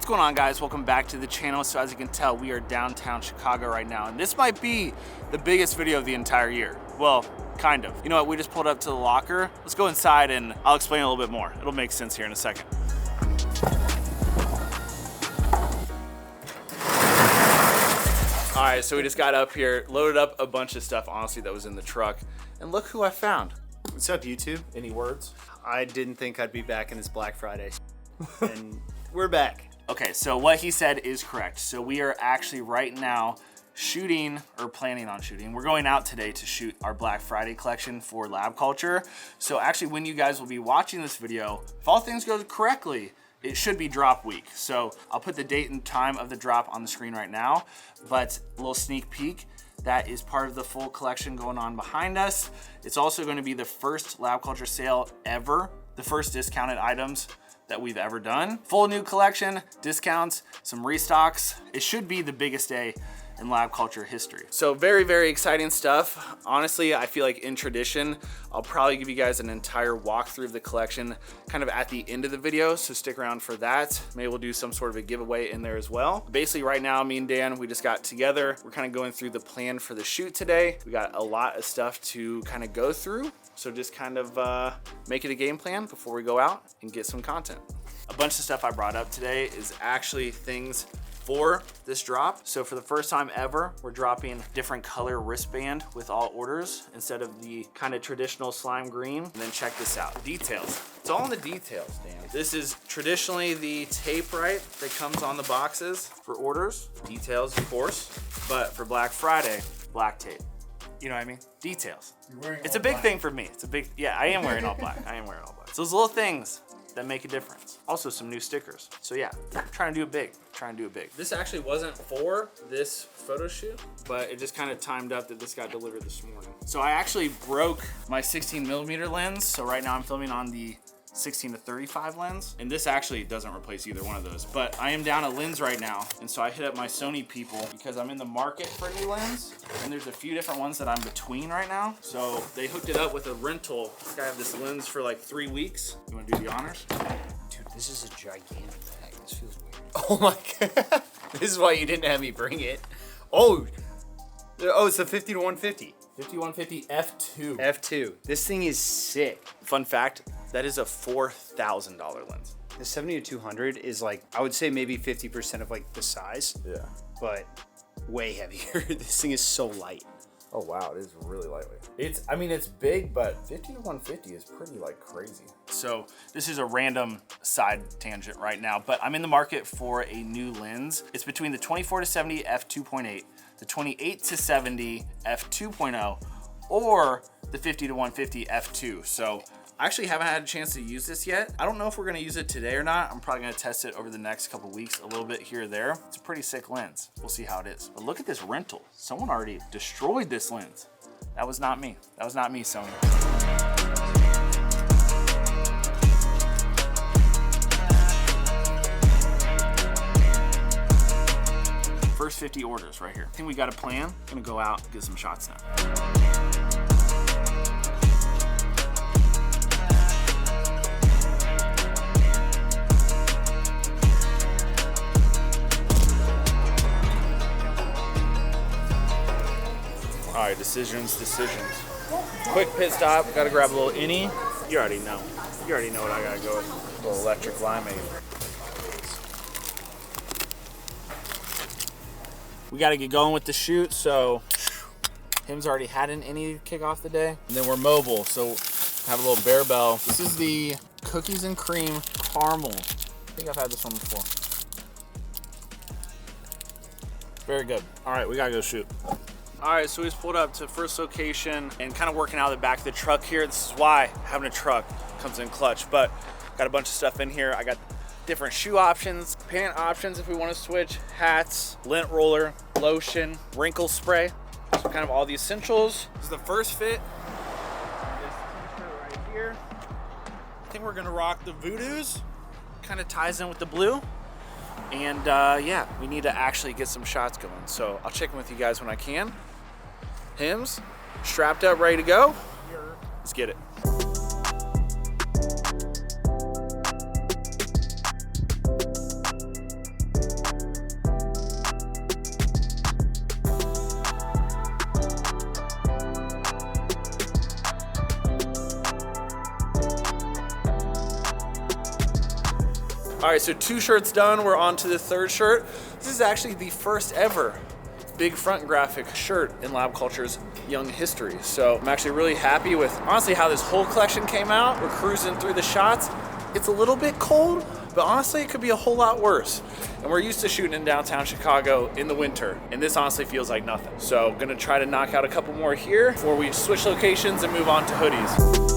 going on, guys? Welcome back to the channel. So as you can tell, we are downtown Chicago right now, and this might be the biggest video of the entire year. Well, kind of. You know what? We just pulled up to the locker. Let's go inside and I'll explain a little bit more. It'll make sense here in a second. All right, so we just got up here, loaded up a bunch of stuff, honestly, that was in the truck. And look who I found. What's up, YouTube? Any words? I didn't think I'd be back in this Black Friday. And we're back. Okay, so what he said is correct. So we are actually right now shooting, or planning on shooting. We're going out today to shoot our Black Friday collection for Lab Culture. So actually when you guys will be watching this video, if all things go correctly, it should be drop week. So I'll put the date and time of the drop on the screen right now, but a little sneak peek. That is part of the full collection going on behind us. It's also going to be the first Lab Culture sale ever, the first discounted items that we've ever done. Full new collection, discounts, some restocks. It should be the biggest day in Lab Culture history. So very, very exciting stuff. Honestly, I feel like in tradition, I'll probably give you guys an entire walkthrough of the collection kind of at the end of the video, so stick around for that. Maybe we'll do some sort of a giveaway in there as well. Basically right now, me and Dan, we just got together. We're kind of going through the plan for the shoot today. We got a lot of stuff to kind of go through. So just kind of make it a game plan before we go out and get some content. A bunch of stuff I brought up today is actually things for this drop. So for the first time ever, we're dropping different color wristband with all orders instead of the kind of traditional slime green. And then check this out, details. It's all in the details, Dan. This is traditionally the tape, right, that comes on the boxes for orders. Details, of course, but for Black Friday, black tape. You know what I mean? Details. It's a big thing for me. It's a big, yeah, I am wearing all black. I am wearing all black. So those little things that make a difference. Also some new stickers. So yeah, trying to do it big, This actually wasn't for this photo shoot, but it just kind of timed up that this got delivered this morning. So I actually broke my 16mm lens. So right now I'm filming on the 16 to 35 lens, and this actually doesn't replace either one of those, but I am down a lens right now, and so I hit up my Sony people because I'm in the market for a new lens, and there's a few different ones that I'm between right now. So they hooked it up with a rental. I have this lens for like 3 weeks. You want to do the honors? Dude, this is a gigantic bag. This feels weird. Oh my god. This is why you didn't have me bring it. Oh, it's the 50 to 150. 5150 F2. F2. This thing is sick. Fun fact, that is a $4,000 lens. The 70 to 200 is like, I would say maybe 50% of like the size. Yeah. But way heavier. This thing is so light. Oh wow, it is really lightweight. I mean, it's big, but 50 to 150 is pretty like crazy. So this is a random side tangent right now, but I'm in the market for a new lens. It's between the 24 to 70 f2.8, the 28 to 70 f2.0, or the 50 to 150 f2. So I actually haven't had a chance to use this yet. I don't know if we're gonna use it today or not. I'm probably gonna test it over the next couple weeks, a little bit here or there. It's a pretty sick lens. We'll see how it is. But look at this rental. Someone already destroyed this lens. That was not me. That was not me, Sony. First 50 orders right here. I think we got a plan. I'm gonna go out and get some shots now. All right, decisions. Quick pit stop, gotta grab a little innie. You already know what I gotta go with. A little electric limeade. We gotta get going with the shoot, so him's already had an innie to kick off the day. And then we're mobile, so have a little bear bell. This is the cookies and cream caramel. I think I've had this one before. Very good. All right, we gotta go shoot. All right, so we just pulled up to first location and kind of working out of the back of the truck here. This is why having a truck comes in clutch, but got a bunch of stuff in here. I got different shoe options, pant options if we want to switch, hats, lint roller, lotion, wrinkle spray. So kind of all the essentials. This is the first fit. This t-shirt right here. I think we're gonna rock the Voodoos. Kind of ties in with the blue. And yeah, we need to actually get some shots going. So I'll check in with you guys when I can. Hims, strapped up, ready to go. Let's get it. All right, so 2 shirts done. We're on to the 3rd shirt. This is actually the first ever big front graphic shirt in Lab Culture's young history. So I'm actually really happy with, honestly, how this whole collection came out. We're cruising through the shots. It's a little bit cold, but honestly, it could be a whole lot worse. And we're used to shooting in downtown Chicago in the winter, and this honestly feels like nothing. So gonna try to knock out a couple more here before we switch locations and move on to hoodies.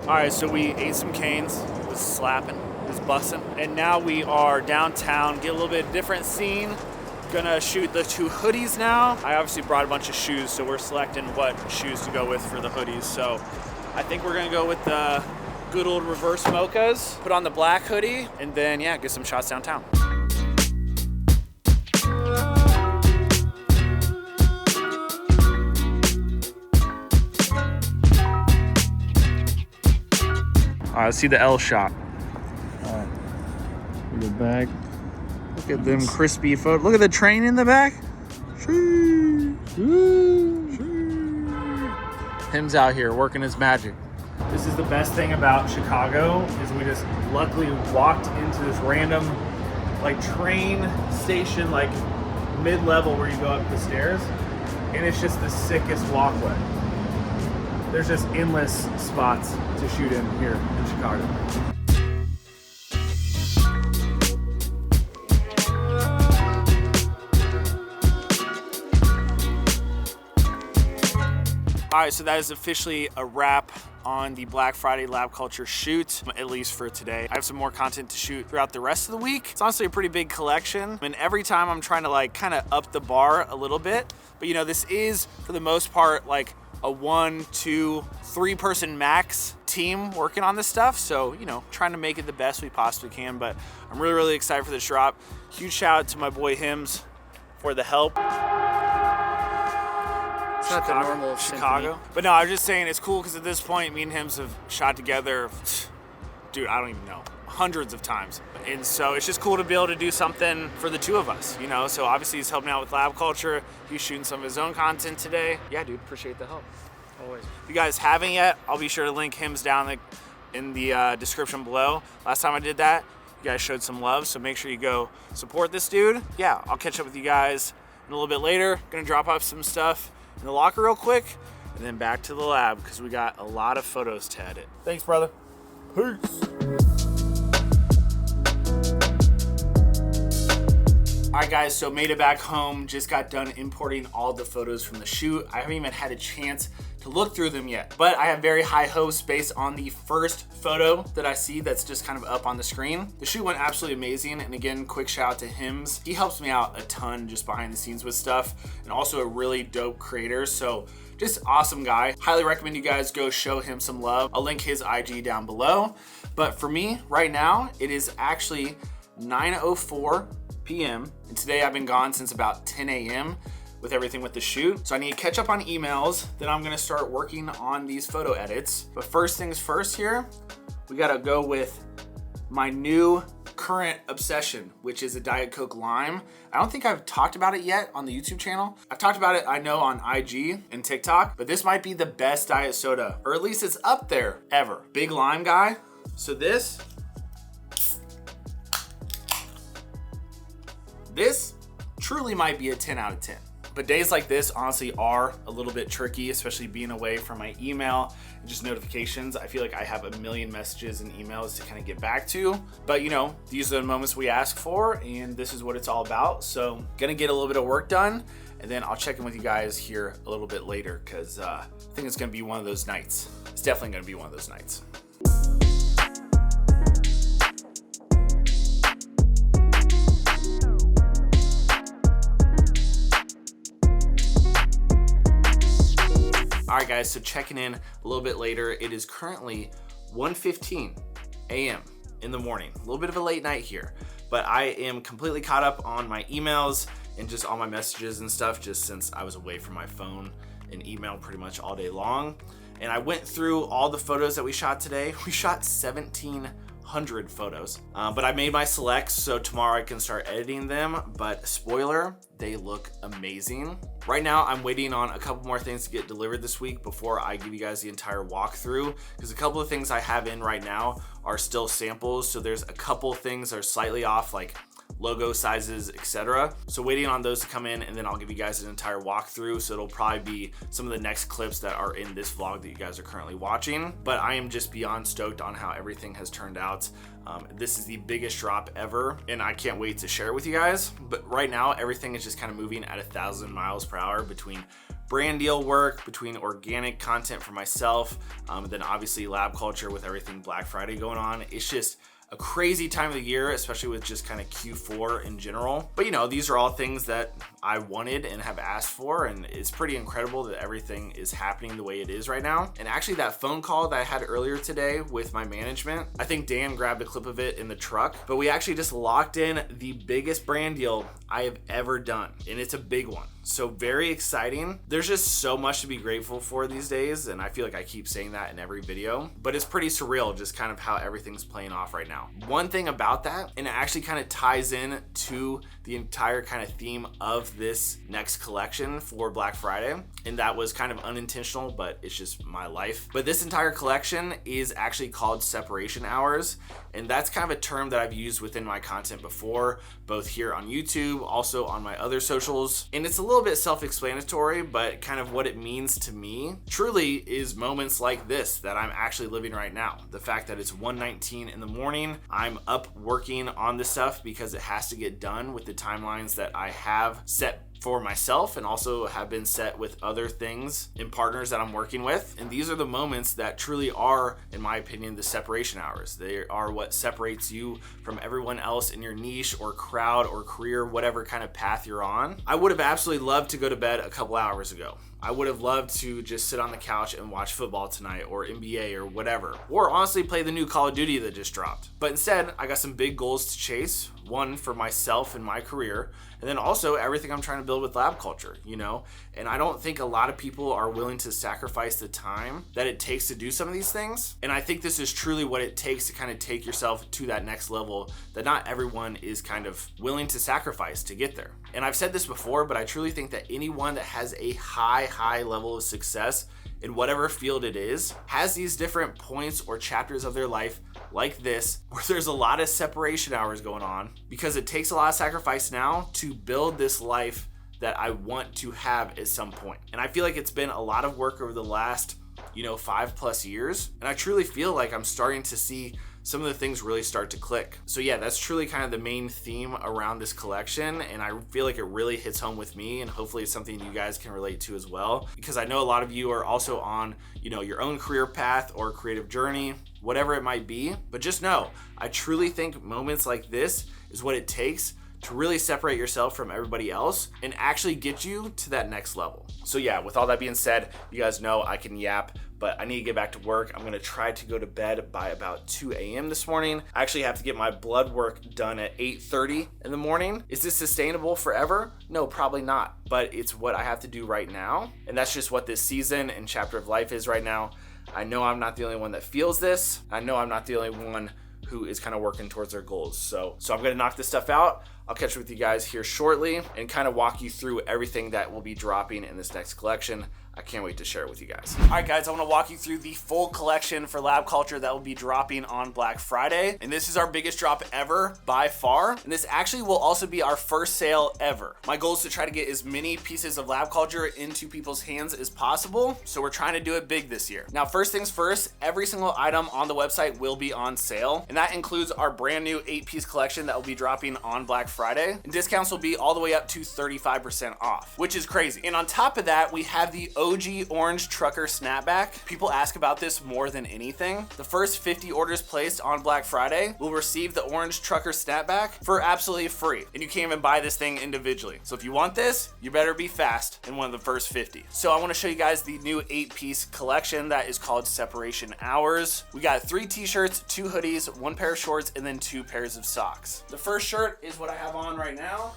All right, so we ate some canes. It was slapping, it was busting. And now we are downtown, get a little bit different scene. Gonna shoot the 2 hoodies now. I obviously brought a bunch of shoes, so we're selecting what shoes to go with for the hoodies. So I think we're gonna go with the good old reverse mochas, put on the black hoodie, and then yeah, get some shots downtown. All right, let's see the L shot. All right, look at the back. Look at them crispy photos. Look at the train in the back. Him's out here working his magic. This is the best thing about Chicago is we just luckily walked into this random like train station, like mid-level where you go up the stairs, and it's just the sickest walkway. There's just endless spots to shoot in here in Chicago. All right, so that is officially a wrap on the Black Friday Lab Culture shoot, at least for today. I have some more content to shoot throughout the rest of the week. It's honestly a pretty big collection, and every time I'm trying to like kind of up the bar a little bit. But you know, this is for the most part like a 1, 2, 3 person max team working on this stuff. So, you know, trying to make it the best we possibly can. But I'm really, really excited for this drop. Huge shout out to my boy Hims for the help. It's not the normal Chicago. symphony. But no, I was just saying it's cool because at this point, me and Hims have shot together, dude, I don't even know, hundreds of times. And so it's just cool to be able to do something for the 2 of us, you know? So obviously he's helping out with Lab Culture. He's shooting some of his own content today. Yeah, dude, appreciate the help. Always. If you guys haven't yet, I'll be sure to link Hims down in the description below. Last time I did that, you guys showed some love, so make sure you go support this dude. Yeah, I'll catch up with you guys in a little bit later. Gonna drop off some stuff in the locker real quick, and then back to the lab because we got a lot of photos to edit. Thanks, brother. Peace. All right, guys, so made it back home. Just got done importing all the photos from the shoot. I haven't even had a chance to look through them yet, but I have very high hopes based on the first photo that I see that's just kind of up on the screen. The shoot went absolutely amazing, and again, quick shout out to Hims. He helps me out a ton just behind the scenes with stuff, and also a really dope creator, so just awesome guy. Highly recommend you guys go show him some love. I'll link his IG down below, but for me, right now, it is actually 9:04 p.m. and today I've been gone since about 10 a.m. with everything with the shoot. So I need to catch up on emails, then I'm gonna start working on these photo edits. But first things first here, we gotta go with my new current obsession, which is a Diet Coke Lime. I don't think I've talked about it yet on the YouTube channel. I've talked about it, I know, on IG and TikTok, but this might be the best diet soda, or at least it's up there ever. Big lime guy. So this truly might be a 10 out of 10. But days like this honestly are a little bit tricky, especially being away from my email and just notifications. I feel like I have a million messages and emails to kind of get back to. But you know, these are the moments we ask for, and this is what it's all about. So gonna get a little bit of work done, and then I'll check in with you guys here a little bit later, because I think it's gonna be one of those nights. It's definitely gonna be one of those nights. All right, guys, so checking in a little bit later. It is currently 1:15 a.m. in the morning. A little bit of a late night here, but I am completely caught up on my emails and just all my messages and stuff, just since I was away from my phone and email pretty much all day long. And I went through all the photos that we shot today. We shot 1,700 photos, but I made my selects so tomorrow I can start editing them. But spoiler, they look amazing. Right now, I'm waiting on a couple more things to get delivered this week before I give you guys the entire walkthrough, because a couple of things I have in right now are still samples. So there's a couple things that are slightly off, like logo sizes, etc. So waiting on those to come in, and then I'll give you guys an entire walkthrough. So it'll probably be some of the next clips that are in this vlog that you guys are currently watching. But I am just beyond stoked on how everything has turned out. This is the biggest drop ever, and I can't wait to share it with you guys. But right now, everything is just kind of moving at 1,000 miles per hour between brand deal work, between organic content for myself, then obviously lab culture with everything Black Friday going on. It's just a crazy time of the year, especially with just kind of Q4 in general. But you know, these are all things that I wanted and have asked for, and it's pretty incredible that everything is happening the way it is right now. And actually that phone call that I had earlier today with my management, I think Dan grabbed a clip of it in the truck, but we actually just locked in the biggest brand deal I have ever done, and it's a big one. So very exciting. There's just so much to be grateful for these days, and I feel like I keep saying that in every video, but it's pretty surreal just kind of how everything's playing off right now. One thing about that, and it actually kind of ties in to the entire kind of theme of this next collection for Black Friday, and that was kind of unintentional, but it's just my life. But this entire collection is actually called separation hours, and that's kind of a term that I've used within my content before, both here on YouTube, also on my other socials. And it's a little bit self-explanatory, but kind of what it means to me truly is moments like this that I'm actually living right now. The fact that it's 1:19 in the morning, I'm up working on this stuff because it has to get done with the timelines that I have set for myself and also have been set with other things and partners that I'm working with. And these are the moments that truly are, in my opinion, the separation hours. They are what separates you from everyone else in your niche or crowd or career, whatever kind of path you're on. I would have absolutely loved to go to bed a couple hours ago. I would have loved to just sit on the couch and watch football tonight or NBA or whatever, or honestly play the new Call of Duty that just dropped. But instead, I got some big goals to chase, one for myself and my career, and then also everything I'm trying to build with lab culture, you know? And I don't think a lot of people are willing to sacrifice the time that it takes to do some of these things. And I think this is truly what it takes to kind of take yourself to that next level that not everyone is kind of willing to sacrifice to get there. And I've said this before, but I truly think that anyone that has a high level of success in whatever field it is has these different points or chapters of their life like this, where there's a lot of separation hours going on, because it takes a lot of sacrifice now to build this life that I want to have at some point. And I feel like it's been a lot of work over the last, 5+ years. And I truly feel like I'm starting to see some of the things really start to click. So yeah, that's truly kind of the main theme around this collection, and I feel like it really hits home with me, and hopefully it's something you guys can relate to as well, because I know a lot of you are also on, your own career path or creative journey, whatever it might be. But just know, I truly think moments like this is what it takes to really separate yourself from everybody else and actually get you to that next level. So yeah, with all that being said, you guys know I can yap, but I need to get back to work. I'm gonna try to go to bed by about 2 a.m. this morning. I actually have to get my blood work done at 8:30 in the morning. Is this sustainable forever? No, probably not, but it's what I have to do right now. And that's just what this season and chapter of life is right now. I know I'm not the only one that feels this. I know I'm not the only one who is kind of working towards their goals. So I'm gonna knock this stuff out. I'll catch up with you guys here shortly and kind of walk you through everything that will be dropping in this next collection. I can't wait to share it with you guys. All right, guys, I want to walk you through the full collection for Lab Culture that will be dropping on Black Friday. And this is our biggest drop ever by far. And this actually will also be our first sale ever. My goal is to try to get as many pieces of Lab Culture into people's hands as possible. So we're trying to do it big this year. Now, first things first, every single item on the website will be on sale. And that includes our brand new 8-piece collection that will be dropping on Black Friday. And discounts will be all the way up to 35% off, which is crazy. And on top of that, we have the OG orange trucker snapback. People ask about this more than anything. The first 50 orders placed on Black Friday will receive the orange trucker snapback for absolutely free. And you can't even buy this thing individually. So if you want this, you better be fast in one of the first 50. So I want to show you guys the new 8-piece collection that is called Separation Hours. We got 3 t-shirts, 2 hoodies, 1 pair of shorts, and then 2 pairs of socks. The first shirt is what I have on right now.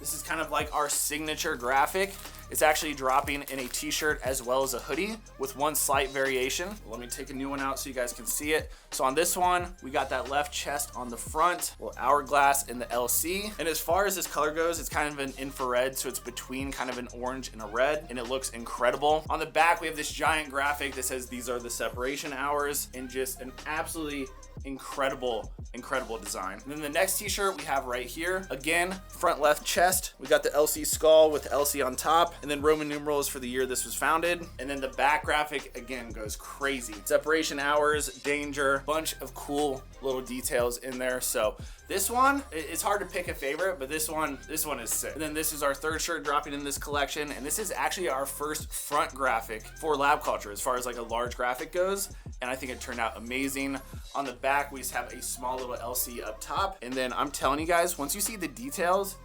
This is kind of like our signature graphic. It's actually dropping in a t-shirt as well as a hoodie with one slight variation. Let me take a new one out so you guys can see it. So on this one, we got that left chest on the front, little hourglass in the LC. And as far as this color goes, it's kind of an infrared, so it's between kind of an orange and a red, and it looks incredible. On the back, we have this giant graphic that says these are the separation hours, and just an absolutely incredible design. And then the next t-shirt we have right here, again, front left chest, we got the LC skull with the LC on top, and then Roman numerals for the year this was founded. And then the back graphic again goes crazy. Separation hours, danger, bunch of cool little details in there. So this one, it's hard to pick a favorite, but this one is sick. And then this is our third shirt dropping in this collection, and this is actually our first front graphic for Lab Culture as far as like a large graphic goes, and I think it turned out amazing. On the back, we just have a small little LC up top, and then I'm telling you guys, once you see the details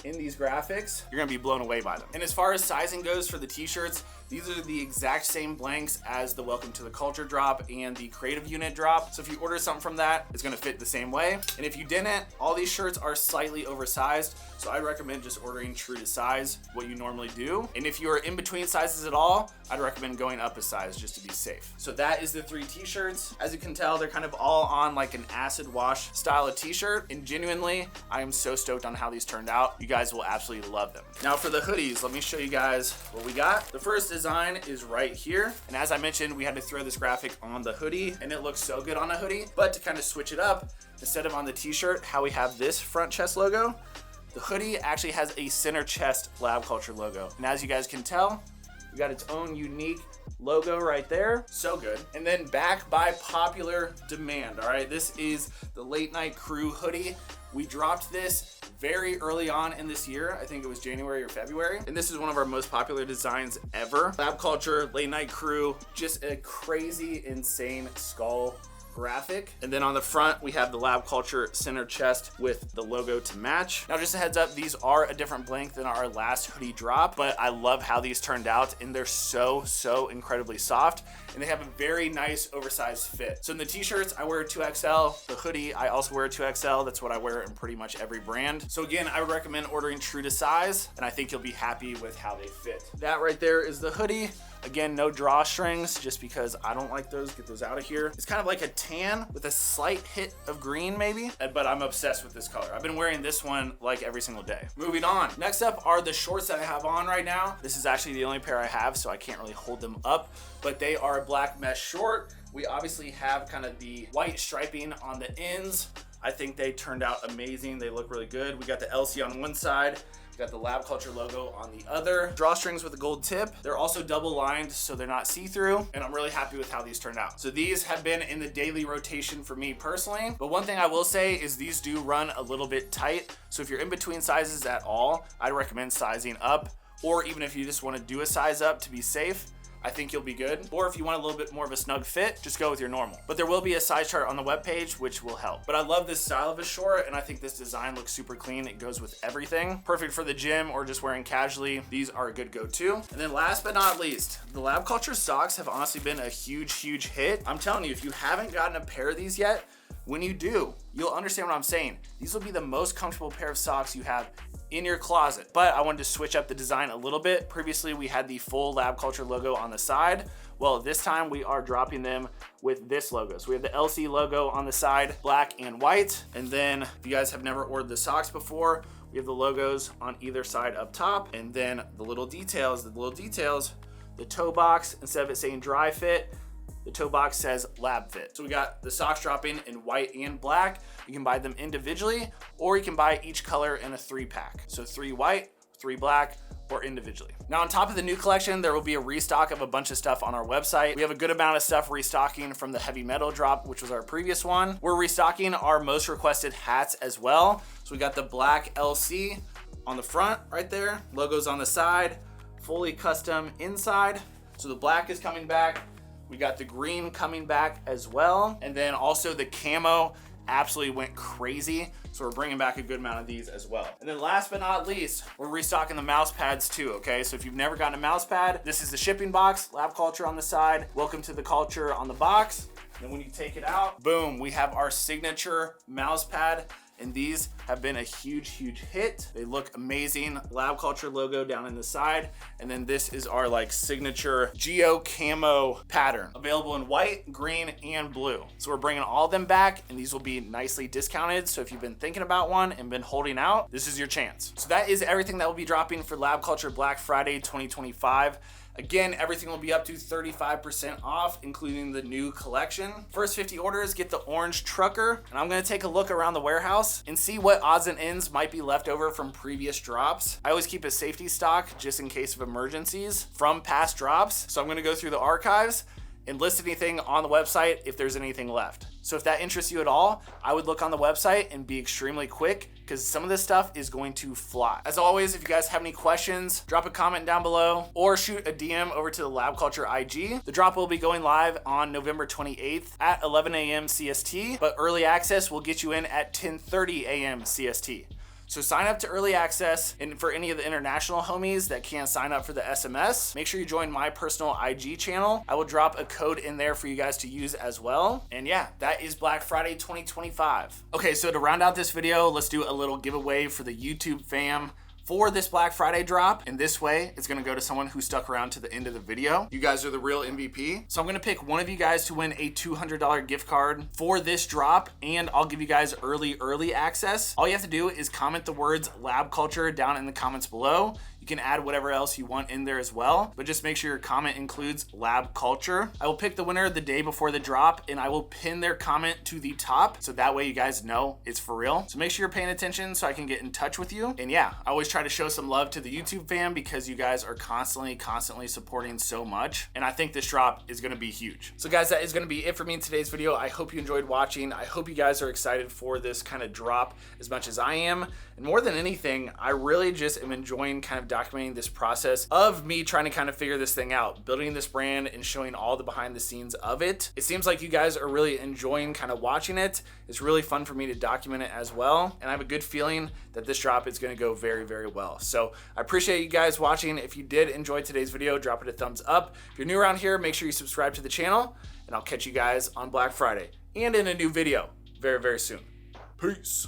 in these graphics, you're gonna be blown away by them. And as far as sizing goes for the t-shirts, these are the exact same blanks as the Welcome to the Culture drop and the Creative Unit drop. So if you order something from that, it's gonna fit the same way. And if you didn't, all these shirts are slightly oversized. So I recommend just ordering true to size, what you normally do. And if you are in between sizes at all, I'd recommend going up a size just to be safe. So that is the 3 t-shirts. As you can tell, they're kind of all on like an acid wash style of t-shirt. And genuinely, I am so stoked on how these turned out. You guys will absolutely love them. Now for the hoodies, let me show you guys what we got. The first design is right here. And as I mentioned, we had to throw this graphic on the hoodie, and it looks so good on a hoodie. But to kind of switch it up, instead of on the t-shirt, how we have this front chest logo, the hoodie actually has a center chest Lab Culture logo. And as you guys can tell, we got its own unique logo right there. So good. And then back by popular demand, all right? This is the Late Night Crew hoodie. We dropped this very early on in this year. I think it was January or February. And this is one of our most popular designs ever. Lab Culture, Late Night Crew, just a crazy, insane skull graphic. And then on the front, we have the Lab Culture center chest with the logo to match. Now, just a heads up, these are a different blank than our last hoodie drop, but I love how these turned out, and they're so incredibly soft, and they have a very nice oversized fit. So in the t-shirts, I wear a 2XL. The hoodie, I also wear a 2XL. That's what I wear in pretty much every brand. So again, I would recommend ordering true to size, and I think you'll be happy with how they fit. That right there is the hoodie. Again, no drawstrings, just because I don't like those. Get those out of here. It's kind of like a tan with a slight hit of green maybe, but I'm obsessed with this color. I've been wearing this one like every single day. Moving on. Next up are the shorts that I have on right now. This is actually the only pair I have, so I can't really hold them up, but they are a black mesh short. We obviously have kind of the white striping on the ends. I think they turned out amazing. They look really good. We got the LC on one side, got the Lab Culture logo on the other. Drawstrings with a gold tip. They're also double lined, so they're not see-through, and I'm really happy with how these turned out. So these have been in the daily rotation for me personally, but one thing I will say is these do run a little bit tight. So if you're in between sizes at all, I'd recommend sizing up, or even if you just want to do a size up to be safe, I think you'll be good. Or if you want a little bit more of a snug fit, just go with your normal. But there will be a size chart on the webpage, which will help. But I love this style of a short, and I think this design looks super clean. It goes with everything. Perfect for the gym or just wearing casually. These are a good go-to. And then last but not least, the Lab Culture socks have honestly been a huge hit. I'm telling you, if you haven't gotten a pair of these yet, when you do, you'll understand what I'm saying. These will be the most comfortable pair of socks you have in your closet. But I wanted to switch up the design a little bit. Previously, we had the full Lab Culture logo on the side. Well, this time we are dropping them with this logo. So we have the LC logo on the side, black and white. And then if you guys have never ordered the socks before, we have the logos on either side up top. And then the little details, the toe box, instead of it saying dry fit, the toe box says lab fit. So we got the socks dropping in white and black. You can buy them individually, or you can buy each color in a 3-pack. So 3 white, 3 black, or individually. Now on top of the new collection, there will be a restock of a bunch of stuff on our website. We have a good amount of stuff restocking from the heavy metal drop, which was our previous one. We're restocking our most requested hats as well. So we got the black LC on the front right there, logos on the side, fully custom inside. So the black is coming back. We got the green coming back as well. And then also the camo absolutely went crazy. So we're bringing back a good amount of these as well. And then last but not least, we're restocking the mouse pads too, okay? So if you've never gotten a mouse pad, this is the shipping box, Lab Culture on the side, Welcome to the Culture on the box. And then when you take it out, boom, we have our signature mouse pad. and these have been a huge hit. They look amazing. Lab Culture logo down in the side, and then this is our like signature geo camo pattern, available in white, green, and blue. So we're bringing all of them back, and these will be nicely discounted. So if you've been thinking about one and been holding out, this is your chance. So that is everything that will be dropping for Lab Culture Black Friday 2025. Again, everything will be up to 35% off, including the new collection. First 50 orders get the orange trucker, and I'm gonna take a look around the warehouse and see what odds and ends might be left over from previous drops. I always keep a safety stock just in case of emergencies from past drops. So I'm gonna go through the archives and list anything on the website if there's anything left. So if that interests you at all, I would look on the website and be extremely quick, because some of this stuff is going to fly. As always, if you guys have any questions, drop a comment down below or shoot a DM over to the Lab Culture IG. The drop will be going live on November 28th at 11 a.m. CST, but early access will get you in at 10:30 a.m. CST. So sign up to early access, and for any of the international homies that can't sign up for the SMS, make sure you join my personal IG channel. I will drop a code in there for you guys to use as well. And yeah, that is Black Friday 2025. Okay, so to round out this video, let's do a little giveaway for the YouTube fam for this Black Friday drop. And this way, it's gonna go to someone who stuck around to the end of the video. You guys are the real MVP. So I'm gonna pick one of you guys to win a $200 gift card for this drop, and I'll give you guys early access. All you have to do is comment the words Lab Culture down in the comments below. You can add whatever else you want in there as well, but just make sure your comment includes Lab Culture. I will pick the winner the day before the drop, and I will pin their comment to the top, so that way you guys know it's for real. So make sure you're paying attention so I can get in touch with you. And yeah, I always try to show some love to the YouTube fam because you guys are constantly supporting so much, and I think this drop is gonna be huge. So guys, that is gonna be it for me in today's video. I hope you enjoyed watching. I hope you guys are excited for this kind of drop as much as I am. And more than anything, I really just am enjoying kind of documenting this process of me trying to kind of figure this thing out, building this brand and showing all the behind the scenes of it. It seems like you guys are really enjoying kind of watching it. It's really fun for me to document it as well. And I have a good feeling that this drop is gonna go very well. So I appreciate you guys watching. If you did enjoy today's video, drop it a thumbs up. If you're new around here, make sure you subscribe to the channel, and I'll catch you guys on Black Friday and in a new video very soon. Peace.